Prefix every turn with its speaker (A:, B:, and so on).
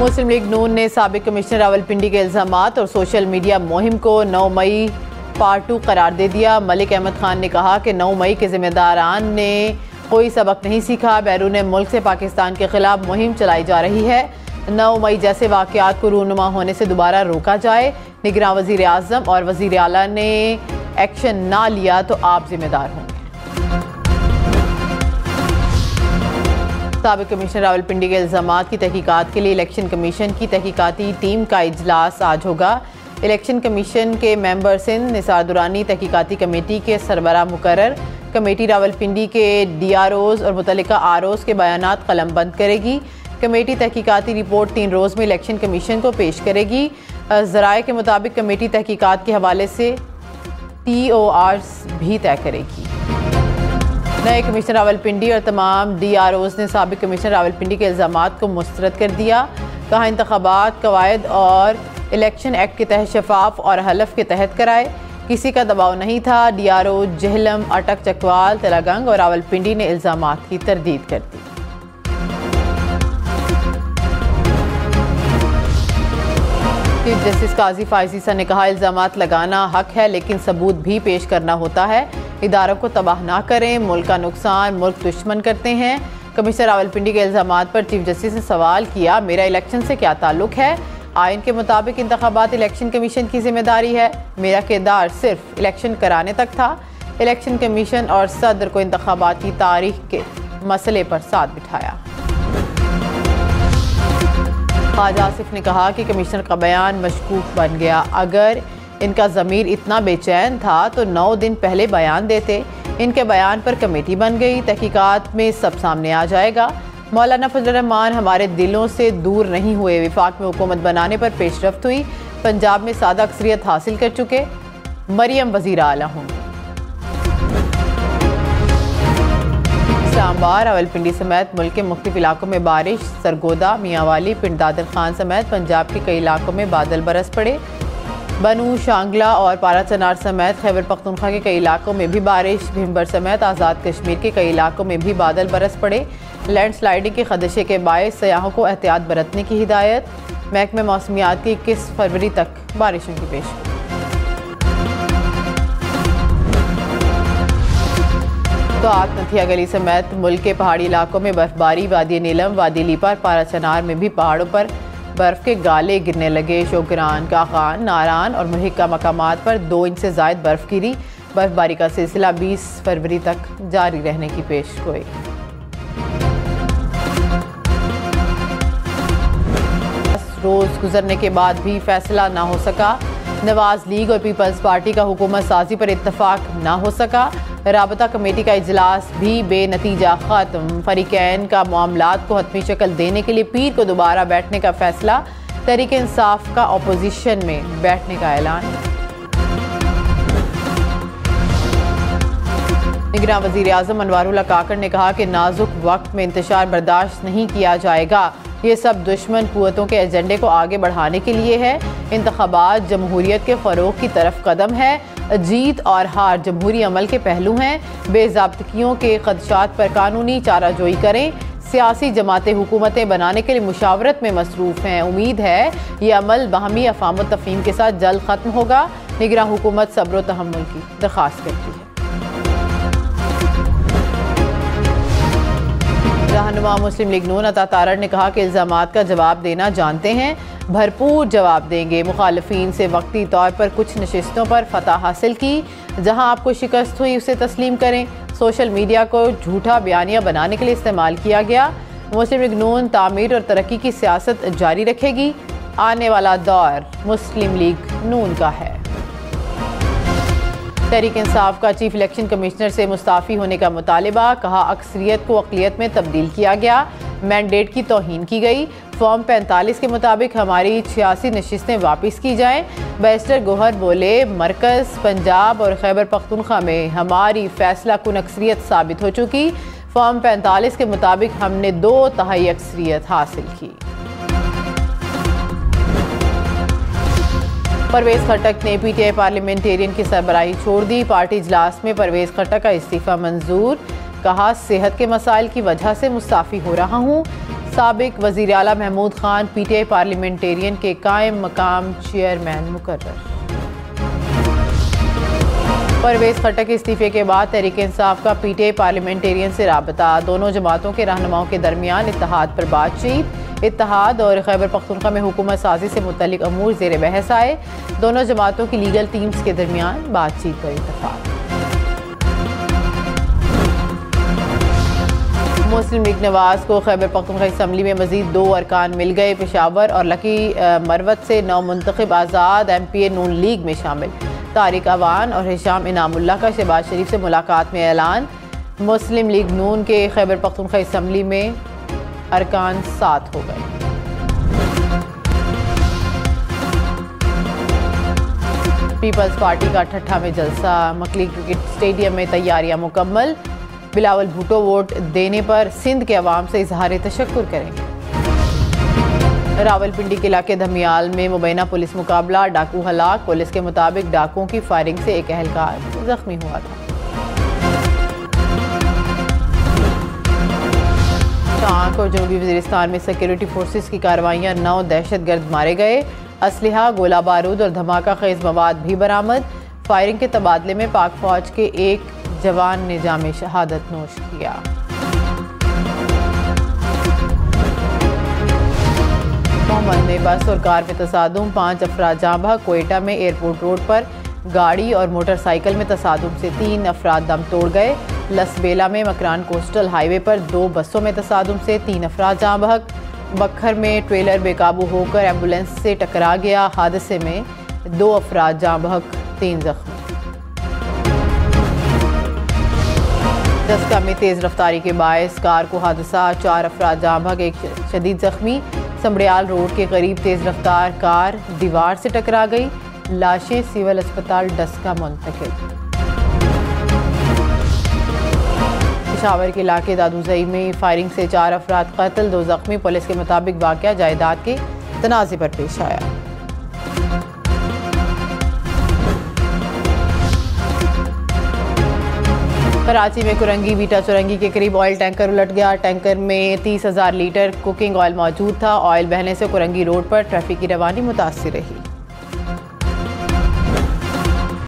A: मुस्लिम league नून ने साबिक commissioner Rawalpindi के इल्जामात और सोशल मीडिया मुहिम को 9 मई पार्ट 2 करार दे दिया। मलिक अहमद खान ने कहा कि 9 मई के जिम्मेदारान ने कोई सबक नहीं सीखा। बैरून मुल्क से पाकिस्तान के खिलाफ मुहिम चलाई जा रही है। 9 मई जैसे वाक़यात को रूनुमा होने से दोबारा रोका जाए। निगरान वज़ीर आज़म और वज़ीर आला ने एक्शन ना लिया तो आप जिम्मेदार होंगे। साबिक कमिश्नर रावलपिंडी के इल्ज़ामात की तहकीकात के लिए इलेक्शन कमीशन की तहकीकाती टीम का इजलास आज होगा। इलेक्शन कमीशन के मेंबर सिंध निसार दुरानी तहकीकाती कमेटी के सरबराह मुकर्रर। कमेटी रावलपिंडी के DROs और मुतल्लिका ROs के बयानात कलमबंद करेगी। कमेटी तहकीकाती रिपोर्ट 3 रोज़ में इलेक्शन कमीशन को पेश करेगी। ज़राए के मुताबिक कमेटी तहकीकात के हवाले से TORs भी तय करेगी। नए कमिश्नर रावलपिंडी और तमाम DROs ने साबिक कमिश्नर रावलपिंडी के इल्ज़ामात को मुस्तरद कर दिया। कहा इंतखाबात कवायद और इलेक्शन एक्ट के तहत शफाफ और हलफ के तहत कराए। किसी का दबाव नहीं था। DRO जहलम, अटक, चकवाल, तलागंग और रावलपिंडी ने इल्ज़ामात की तरदीद कर दी। चीफ जस्टिस काजी फायज़ ईसा ने कहा इल्ज़ामात लगाना हक है लेकिन सबूत भी पेश करना होता है। इदारों को तबाह ना करें, मुल्क का नुकसान मुल्क दुश्मन करते हैं। कमिश्नर रावलपिंडी के इल्ज़ामात पर चीफ जस्टिस ने सवाल किया, मेरा इलेक्शन से क्या ताल्लुक है? आइन के मुताबिक इंतखाबात इलेक्शन कमीशन की जिम्मेदारी है। मेरा किरदार सिर्फ इलेक्शन कराने तक था। इलेक्शन कमीशन और सदर को इंतखाबाती तारीख के मसले पर साथ बिठाया। ख्वाजा आसिफ ने कहा कि कमिश्नर का बयान मशकूक बन गया। अगर इनका ज़मीर इतना बेचैन था तो 9 दिन पहले बयान देते। इनके बयान पर कमेटी बन गई। तहकीकात में सब सामने आ जाएगा। मौलाना फजल रहमान हमारे दिलों से दूर नहीं हुए। विफाक में हुकूमत बनाने पर पेशरफ्त हुई। पंजाब में सादा अक्सरियत हासिल कर चुके। मरियम वज़ीर आला होंगी। इस्लामाबाद, रावलपिंडी समेत मुल्क के मुख्तलिफ इलाकों में बारिश। सरगोदा, मियांवाली, पिंड दादर खान समेत पंजाब के कई इलाकों में बादल बरस पड़े। बनू, शांगला और पारा चनार समेत खैबर पख्तूनख्वा के कई इलाकों में भी बारिश। भिम्बर समेत आज़ाद कश्मीर के कई इलाकों में भी बादल बरस पड़े। लैंडस्लाइडिंग के खदशे के बायस सयाहों को एहतियात बरतने की हिदायत। महकमे मौसमियात की 21 फरवरी तक बारिशों की पेशगोई। तो नथिया गली समेत मुल्क के पहाड़ी इलाकों में बर्फबारी। वादी नीलम, वादी लीपर, पारा चनार में भी पहाड़ों पर बर्फ के गाले गिरने लगे। शोकरान, काखान, नारान और मुहिक्का मकामात पर 2 इंच से ज़ायद बर्फ गिरी। बर्फबारी का सिलसिला 20 फरवरी तक जारी रहने की पेशगोई। रोज़ गुजरने के बाद भी फैसला ना हो सका। नवाज लीग और पीपल्स पार्टी का हुकूमत साजी पर इत्तफाक ना हो सका। राबता कमेटी का इजलास भी बेनतीजा ख़त्म। फरीकैन का मामलात को हतमी शक्ल देने के लिए पीर को दोबारा बैठने का फैसला। तहरीक इंसाफ का अपोजिशन में बैठने का ऐलान। निगरान वज़ीर आज़म अनवारुल्लाह काकड़ ने कहा कि नाजुक वक्त में इंतशार बर्दाश्त नहीं किया जाएगा। ये सब दुश्मन कुव्वतों के एजेंडे को आगे बढ़ाने के लिए है। इंतखाबात जमहूरियत के फ़रोग़ की तरफ कदम है। जीत और हार जमहूरी अमल के पहलू हैं। बेज़ाब्तगियों के ख़दशात पर कानूनी चाराजोई करें। सियासी जमातें हुकूमतें बनाने के लिए मुशावरत में मसरूफ़ हैं। उम्मीद है ये अमल बाहमी अफ़ाम व तफ़हीम के साथ जल्द ख़त्म होगा। निगरान हुकूमत सब्र व तहम्मुल की दरख्वास्त करती है। रहनुमा मुस्लिम लीग नून अता तारड़ ने कहा कि इल्ज़ामात का जवाब देना जानते हैं, भरपूर जवाब देंगे। मुखालिफिन से वक्ती तौर पर कुछ नशिस्तों पर फतह हासिल की। जहां आपको शिकस्त हुई उसे तस्लीम करें। सोशल मीडिया को झूठा बयानिया बनाने के लिए इस्तेमाल किया गया। मुस्लिम लीग नून तामीर और तरक्की की सियासत जारी रखेगी। आने वाला दौर मुस्लिम लीग नून का है। तहरीक इंसाफ का चीफ इलेक्शन कमिश्नर से मुस्ताफ़ी होने का मुतालिबा। कहा अक्सरियत को अक़लियत में तब्दील किया गया। मैंडेट की तौहीन की गई। फॉर्म 45 के मुताबिक हमारी 86 नशिस्तें वापस की जाएं। बैरिस्टर गोहर बोले मरकज़, पंजाब और खैबर पख्तूनख्वा में हमारी फैसला कुन अक्सरियत साबित हो चुकी। फॉर्म 45 के मुताबिक हमने 2/3 अक्सरियत हासिल की। परवेज़ खट्टक ने PTI पार्लियामेंटेरियन की सरबराही छोड़ दी। पार्टी इजलास में परवेज़ खट्टक का इस्तीफ़ा मंजूर। कहा सेहत के मसाइल की वजह से मुस्ताफ़ी हो रहा हूँ। साबिक वज़ीर आला महमूद खान PTI पार्लियामेंटेरियन के कायम मकाम चेयरमैन मुकर्रर। परवेज खट्टर के इस्तीफे के बाद तहरीक इंसाफ का PTI पार्लियामेंटेरियन से राबता। दोनों जमातों के रहनुमाओं के दरमियान इत्तेहाद पर बातचीत। इत्तेहाद और खैबर पख्तूनख्वा में हुकूमत साजी से मुतल्लिक अमूर ज़ेर बहस आए। दोनों जमातों की लीगल टीम्स के दरमियान बातचीत पर इत्तेफाक। मुस्लिम लीग नवाज को खैबर पख्तूनख्वा असम्बली में मजीद 2 अरकान मिल गए। पेशावर और लकी मरवत से 9 मुंतखब आज़ाद MPA नून लीग में शामिल। तारिक अवान और हिशाम इनामुल्लाह का शहबाज शरीफ से मुलाकात में ऐलान। मुस्लिम लीग नून के खैबर पख्तूनख्वा असम्बली में अरकान 7 हो गए। पीपल्स पार्टी का ठट्ठा में जलसा। मकली क्रिकेट स्टेडियम में तैयारियां मुकम्मल। बिलावल भुट्टो वोट देने पर सिंध के अवाम से इजहार तशक्कुर करेंगे। रावलपिंडी के इलाके धमियाल में मुबैना पुलिस मुकाबला। डाकू हलाक। पुलिस के मुताबिक डाकुओं की फायरिंग से एक अहलकार जख्मी हुआ था। टांक और जनूबी वजीरिस्तान में सिक्योरिटी फोर्सेस की कार्रवाइयां। 9 दहशतगर्द मारे गए। असलहा, गोला बारूद और धमाका खेज मवाद भी बरामद। फायरिंग के तबादले में पाक फौज के एक जवान ने जामे शहादत नोश किया। मोहम्मद में बस और कार में तसादुम। 5 अफराद जाँ बहक। कोयटा में एयरपोर्ट रोड पर गाड़ी और मोटरसाइकिल में तसादुम से 3 अफराद दम तोड़ गए। लसबेला में मकरान कोस्टल हाईवे पर 2 बसों में तसादुम से 3 अफराद जाँ बहक। बखर में ट्रेलर बेकाबू होकर एम्बुलेंस से टकरा गया। हादसे में 2 अफराद जाँ बहक, 3 जख्मी। दस्का में तेज रफ्तारी के बायस कार को हादसा। 4 अफराद जाँ बहक, 1 शदीद जख्मी। समड़ियाल रोड के करीब तेज रफ्तार कार दीवार से टकरा गई। लाशें सिविल अस्पताल डस्का मुंतकिल। पेशावर के इलाके दादूजई में फायरिंग से 4 अफराद कत्ल, 2 जख्मी। पुलिस के मुताबिक वाक़या जायदाद के तनाज़े पर पेश आया। कराची में कुरंगी बीटा चुरंगी के करीब ऑयल टैंकर उलट गया। टैंकर में 30,000 लीटर कुकिंग ऑयल मौजूद था। ऑयल बहने से कुरंगी रोड पर ट्रैफिक की रवानी मुतासिर रही।